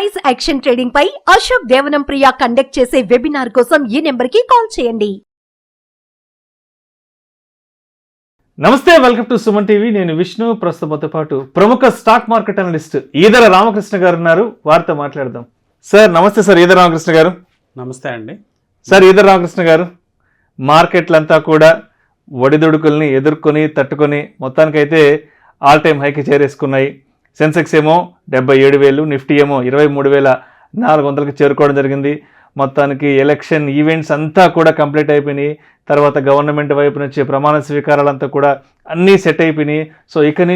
Price action trading పై అశోక్ దేవనం ప్రియ conduct చేసే webinar కోసం ఈ నెంబర్ కి కాల్ చేయండి. నమస్తే, వెల్కమ్ టు సుమన్ టీవీ. నేను విష్ణు. ప్రస్తుతంతో పాటు ప్రముఖ stock market analyst Eedara Ramakrishna గారు ఉన్నారు. వారితో మాట్లాడదాం. సార్ నమస్తే. సార్ ఈదర రామకృష్ణ గారు. నమస్తే అండి. సార్ ఈదర రామకృష్ణ గారు, మార్కెట్లంతా కూడా ఒడిదుడుకుల్ని ఎదుర్కొని తట్టుకొని మొత్తానికైతే ఆల్ టైమ్ హైకి చేరేసుకున్నాయి. సెన్సెక్స్ ఏమో 77,000, నిఫ్టీ ఏమో 23,400కి చేరుకోవడం జరిగింది. మొత్తానికి ఎలక్షన్ ఈవెంట్స్ అంతా కూడా కంప్లీట్ అయిపోయినాయి. తర్వాత గవర్నమెంట్ వైపు నుంచి ప్రమాణ స్వీకారాలంతా కూడా అన్నీ సెట్ అయిపోయినాయి. సో ఇక్కడి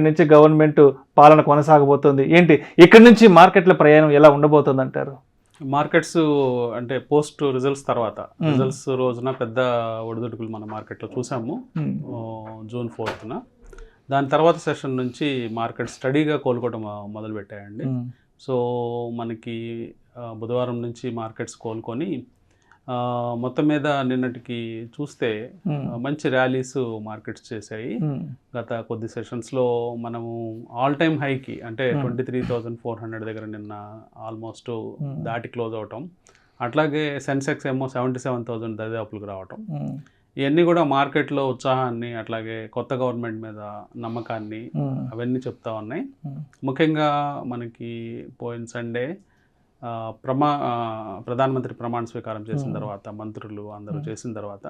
నుంచి గవర్నమెంట్ పాలన కొనసాగబోతుంది. ఏంటి ఇక్కడి నుంచి మార్కెట్ల ప్రయాణం ఎలా ఉండబోతుంది అంటారు? మార్కెట్స్ అంటే పోస్ట్ రిజల్ట్స్ తర్వాత రిజల్ట్స్ రోజున పెద్ద ఒడిదుడుకులు మన మార్కెట్లో చూసాము. June 4th దాని తర్వాత సెషన్ నుంచి మార్కెట్ స్టడీగా కోలుకోవడం మొదలుపెట్టాయండి. సో మనకి బుధవారం నుంచి మార్కెట్స్ కోలుకొని మొత్తం మీద నిన్నటికి చూస్తే మంచి ర్యాలీస్ మార్కెట్స్ చేశాయి. గత కొద్ది సెషన్స్లో మనము ఆల్ టైమ్ హైకి అంటే 23,400 దగ్గర నిన్న ఆల్మోస్ట్ దాటి క్లోజ్ అవటం, అట్లాగే సెన్సెక్స్ ఏమో 77,000 దరిదాపులకు రావటం, ఇవన్నీ కూడా మార్కెట్లో ఉత్సాహాన్ని, అట్లాగే కొత్త గవర్నమెంట్ మీద నమ్మకాన్ని అవన్నీ చెప్తా ఉన్నాయి. ముఖ్యంగా మనకి పోయిన సండే ప్రధానమంత్రి ప్రమాణ స్వీకారం చేసిన తర్వాత మంత్రులు అందరూ చేసిన తర్వాత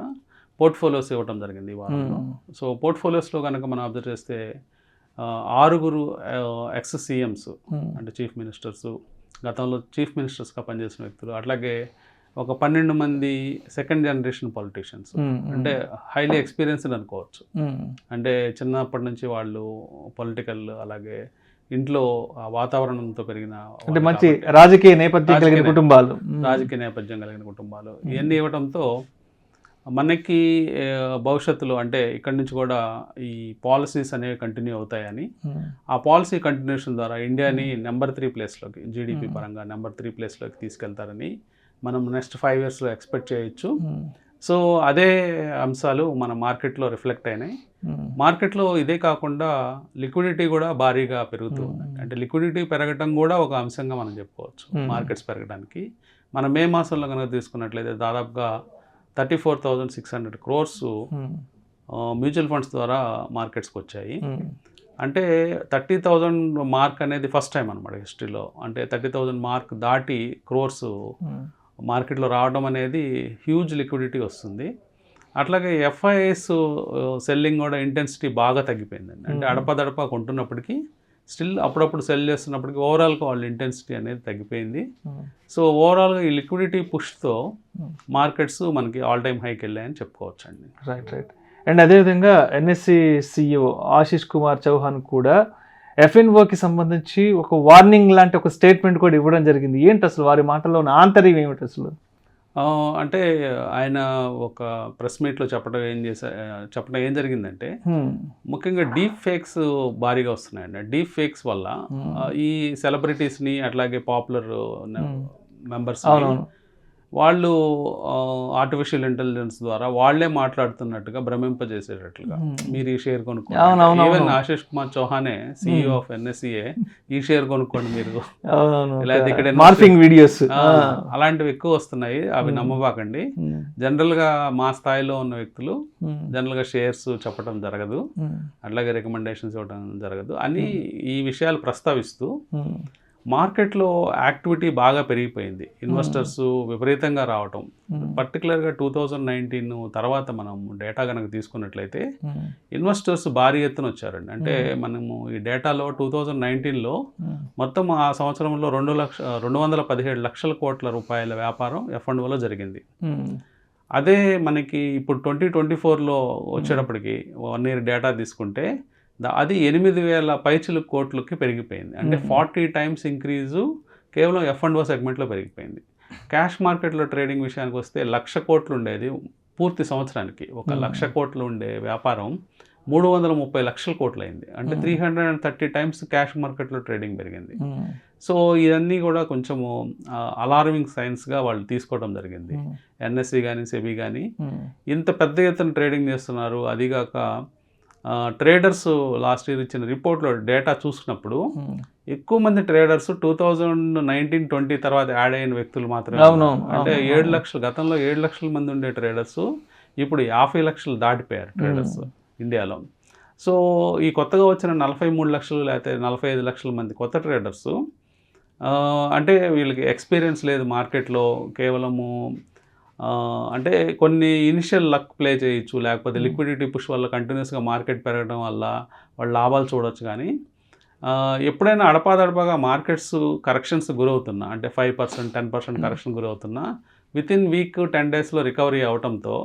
పోర్ట్ఫోలియోస్ ఇవ్వటం జరిగింది ఈ వారంలో. సో పోర్ట్ఫోలియోస్లో కనుక మనం అబ్జర్వ్ చేస్తే 6 ఎక్స్ సీఎంస్ అంటే చీఫ్ మినిస్టర్స్, గతంలో చీఫ్ మినిస్టర్స్గా పనిచేసిన వ్యక్తులు, అట్లాగే ఒక 12 మంది సెకండ్ జనరేషన్ పొలిటీషియన్స్, అంటే హైలీ ఎక్స్పీరియన్స్డ్ అనుకోవచ్చు. అంటే చిన్నప్పటి నుంచి వాళ్ళు పొలిటికల్, అలాగే ఇంట్లో వాతావరణంతో పెరిగిన, అంటే మంచి రాజకీయ నేపథ్యం కలిగిన కుటుంబాలు ఇవన్నీ ఇవ్వడంతో మనకి భవిష్యత్తులో అంటే ఇక్కడి నుంచి కూడా ఈ పాలసీస్ అనేవి కంటిన్యూ అవుతాయని, ఆ పాలసీ కంటిన్యూషన్ ద్వారా ఇండియాని నెంబర్ 3 ప్లేస్లోకి, జీడిపి పరంగా నెంబర్ 3 ప్లేస్లోకి తీసుకెళ్తారని మనం నెక్స్ట్ 5 yearsలో ఎక్స్పెక్ట్ చేయొచ్చు. సో అదే అంశాలు మన మార్కెట్లో రిఫ్లెక్ట్ అయినాయి. మార్కెట్లో ఇదే కాకుండా లిక్విడిటీ కూడా భారీగా పెరుగుతుంది. అంటే లిక్విడిటీ పెరగటం కూడా ఒక అంశంగా మనం చెప్పుకోవచ్చు మార్కెట్స్ పెరగడానికి. మనం మే మాసంలో కనుక తీసుకున్నట్లయితే దాదాపుగా 34,600 crores మ్యూచువల్ ఫండ్స్ ద్వారా మార్కెట్స్కి వచ్చాయి. అంటే 30,000 మార్క్ అనేది ఫస్ట్ టైం అనమాట హిస్టరీలో. అంటే 30,000 మార్క్ దాటి క్రోర్స్ మార్కెట్లో రావడం అనేది హ్యూజ్ లిక్విడిటీ వస్తుంది. అట్లాగే ఎఫ్ఐఎస్ సెల్లింగ్ కూడా ఇంటెన్సిటీ బాగా తగ్గిపోయిందండి. అంటే అడపదడప కొంటున్నప్పటికీ స్టిల్ అప్పుడప్పుడు సెల్ చేస్తున్నప్పటికీ ఓవరాల్గా వాళ్ళ ఇంటెన్సిటీ అనేది తగ్గిపోయింది. సో ఓవరాల్గా ఈ లిక్విడిటీ పుష్తో మార్కెట్స్ మనకి ఆల్ టైమ్ హైకి వెళ్ళాయని చెప్పుకోవచ్చు అండి. రైట్. అండ్ అదేవిధంగా ఎన్ఎస్సి CEO ఆశీష్ కుమార్ చౌహాన్ కూడా FNOకి సంబంధించి ఒక వార్నింగ్ లాంటి ఒక స్టేట్మెంట్ కూడా ఇవ్వడం జరిగింది. ఏంటి అసలు వారి మాటల్లో ఆంతర్యం ఏమిటి అసలు? అంటే ఆయన ఒక ప్రెస్ మీట్లో చెప్పడం ఏం జరిగిందంటే, ముఖ్యంగా డీప్ ఫేక్స్ భారీగా వస్తున్నాయండి. డీప్ ఫేక్స్ వల్ల ఈ సెలబ్రిటీస్ని, అట్లాగే పాపులర్ మెంబర్స్ వాళ్ళు ఆర్టిఫిషియల్ ఇంటెలిజెన్స్ ద్వారా వాళ్లే మాట్లాడుతున్నట్టుగా భ్రమింపజేసేటట్లుగా, మీరు ఈ షేర్ కొనుక్కోండి. ఈవెన్ ఆశీష్ కుమార్ చౌహానే CEO ఆఫ్ NSCA ఈ షేర్ కొనుక్కోండి మీరు, ఇక్కడ మార్ఫింగ్ వీడియోస్ అలాంటివి ఎక్కువ వస్తున్నాయి, అవి నమ్మబాకండి. జనరల్గా మా స్థాయిలో ఉన్న వ్యక్తులు జనరల్గా షేర్స్ చెప్పడం జరగదు, అట్లాగే రికమెండేషన్స్ ఇవ్వడం జరగదు అని ఈ విషయాలు ప్రస్తావిస్తూ మార్కెట్లో యాక్టివిటీ బాగా పెరిగిపోయింది. ఇన్వెస్టర్స్ విపరీతంగా రావటం, పర్టికులర్గా 2019 తర్వాత మనం డేటా కనుక తీసుకున్నట్లయితే ఇన్వెస్టర్స్ భారీ ఎత్తున వచ్చారండి. అంటే మనము ఈ డేటాలో 2019లో మొత్తం ఆ సంవత్సరంలో 217 లక్షల కోట్ల రూపాయల వ్యాపారం F&Oలో జరిగింది. అదే మనకి ఇప్పుడు 2024లో వచ్చేటప్పటికి 1 year డేటా తీసుకుంటే అది 8,000 పైచిలు కోట్లకి పెరిగిపోయింది. అంటే 40 times ఇంక్రీజు కేవలం F&O సెగ్మెంట్లో పెరిగిపోయింది. క్యాష్ మార్కెట్లో ట్రేడింగ్ విషయానికి వస్తే 1,00,000 కోట్లు ఉండేది పూర్తి సంవత్సరానికి, 1,00,000 కోట్లు ఉండే వ్యాపారం 330 లక్షల కోట్లు అయింది. అంటే 330 times క్యాష్ మార్కెట్లో ట్రేడింగ్ పెరిగింది. సో ఇవన్నీ కూడా కొంచెము అలార్మింగ్ సైన్స్గా వాళ్ళు తీసుకోవడం జరిగింది. NSE కానీ SEBI కానీ ఇంత పెద్ద ఎత్తున ట్రేడింగ్ చేస్తున్నారు, అదిగాక ట్రేడర్స్ లాస్ట్ ఇయర్ ఇచ్చిన రిపోర్ట్లో డేటా చూసుకున్నప్పుడు ఎక్కువ మంది ట్రేడర్స్ 2019-20 తర్వాత యాడ్ అయిన వ్యక్తులు మాత్రమే ఉన్నారు. అంటే 7 లక్షలు, గతంలో 7 లక్షల మంది ఉండే ట్రేడర్స్ ఇప్పుడు 50 లక్షలు దాటిపోయారు ట్రేడర్స్ ఇండియాలో. సో ఈ కొత్తగా వచ్చిన 43 లక్షలు లేకపోతే 45 లక్షల మంది కొత్త ట్రేడర్స్ అంటే వీళ్ళకి ఎక్స్పీరియన్స్ లేదు మార్కెట్లో, కేవలము అంటే కొన్ని ఇనిషియల్ లక్ ప్లే చేయొచ్చు, లేకపోతే లిక్విడిటీ పుష్ వల్ల కంటిన్యూస్గా మార్కెట్ పెరగడం వల్ల వాళ్ళు లాభాలు చూడవచ్చు. కానీ ఎప్పుడైనా అడపాదడపాగా మార్కెట్స్ కరెక్షన్స్ గురవుతున్నా, అంటే 5%, 10% కరెక్షన్ గురవుతున్నా వితిన్ వీక్ 10 డేస్లో రికవరీ అవటంతో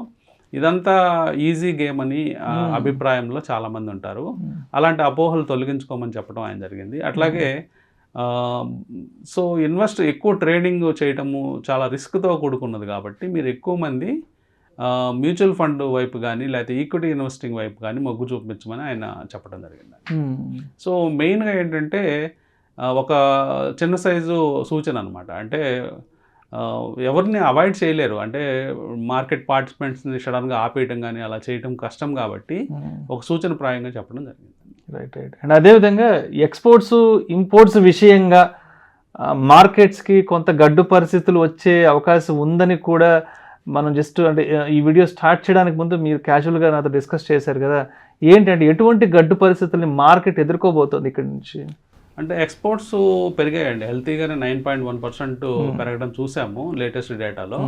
ఇదంతా ఈజీ గేమ్ అని అభిప్రాయంలో చాలామంది ఉంటారు. అలాంటి అపోహలు తొలగించుకోమని చెప్పడం ఆయన జరిగింది. అట్లాగే సో ఎక్కువ ట్రేడింగ్ చేయటము చాలా రిస్క్తో కూడుకున్నది కాబట్టి మీరు ఎక్కువ మంది మ్యూచువల్ ఫండ్ వైపు కానీ లేకపోతే ఈక్విటీ ఇన్వెస్టింగ్ వైపు కానీ మొగ్గు చూపించమని ఆయన చెప్పడం జరిగింది. సో మెయిన్గా ఏంటంటే ఒక చిన్న సైజు సూచన అనమాట. అంటే ఎవరిని అవాయిడ్ చేయలేరు, అంటే మార్కెట్ పార్టిసిపెంట్స్ని సడన్గా ఆపేయటం కానీ అలా చేయటం కష్టం కాబట్టి ఒక సూచన ప్రాయంగా చెప్పడం జరిగింది. రైట్. అండ్ అదేవిధంగా ఎక్స్పోర్ట్స్ ఇంపోర్ట్స్ విషయంగా మార్కెట్స్కి కొంత గడ్డు పరిస్థితులు వచ్చే అవకాశం ఉందని కూడా మనం జస్ట్ అంటే ఈ వీడియో స్టార్ట్ చేయడానికి ముందు మీరు క్యాజువల్గా నాతో డిస్కస్ చేశారు కదా, ఏంటంటే ఎటువంటి గడ్డు పరిస్థితుల్ని మార్కెట్ ఎదుర్కోబోతోంది ఇక్కడి నుంచి? అంటే ఎక్స్పోర్ట్స్ పెరిగాయండి, హెల్తీగానే 9.1% పెరగడం చూసాము లేటెస్ట్ డేటాలో.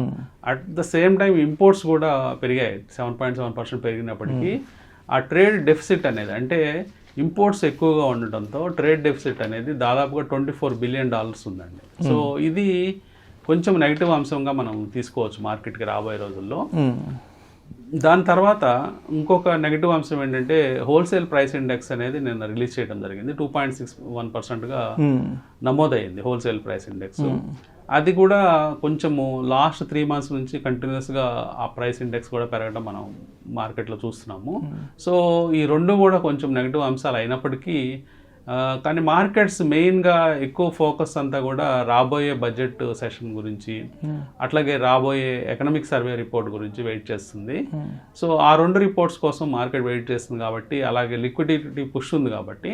At the same time imports కూడా పెరిగాయి, 7.7% పెరిగినప్పటికీ ఆ ట్రేడ్ డెఫిసిట్ అనేది, అంటే ఇంపోర్ట్స్ ఎక్కువగా ఉండటంతో ట్రేడ్ డెఫిసిట్ అనేది దాదాపుగా $24 బిలియన్ ఉందండి. సో ఇది కొంచెం నెగిటివ్ అంశంగా మనం తీసుకోవచ్చు మార్కెట్కి రాబోయే రోజుల్లో. దాని తర్వాత ఇంకొక నెగిటివ్ అంశం ఏంటంటే హోల్సేల్ ప్రైస్ ఇండెక్స్ అనేది నిన్న రిలీజ్ చేయడం జరిగింది. 2.61%గా నమోదైంది హోల్సేల్ ప్రైస్ ఇండెక్స్. అది కూడా కొంచెము లాస్ట్ 3 మంత్స్ నుంచి కంటిన్యూస్గా ఆ ప్రైస్ ఇండెక్స్ కూడా పెరగడం మనం మార్కెట్లో చూస్తున్నాము. సో ఈ రెండు కూడా కొంచెం నెగిటివ్ అంశాలు అయినప్పటికీ కానీ మార్కెట్స్ మెయిన్గా ఎక్కువ ఫోకస్ అంతా కూడా రాబోయే బడ్జెట్ సెషన్ గురించి, అట్లాగే రాబోయే ఎకనామిక్ సర్వే రిపోర్ట్ గురించి వెయిట్ చేస్తుంది. సో ఆ రెండు రిపోర్ట్స్ కోసం మార్కెట్ వెయిట్ చేస్తుంది కాబట్టి, అలాగే లిక్విడిటీ పుష్ ఉంది కాబట్టి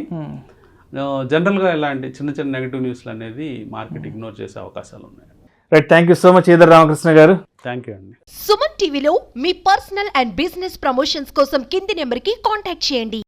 జనరల్గా ఇలాంటి చిన్న చిన్న నెగిటివ్ న్యూస్లు అనేది మార్కెట్ ఇగ్నోర్ చేసే అవకాశాలు ఉన్నాయి. Right, thank you so much either Ramakrishna గారు. థ్యాంక్ యూ అండి. సుమన్ టీవీలో మీ పర్సనల్ అండ్ బిజినెస్ ప్రమోషన్స్ కోసం కింది నెంబర్కి కాంటాక్ట్ చేయండి.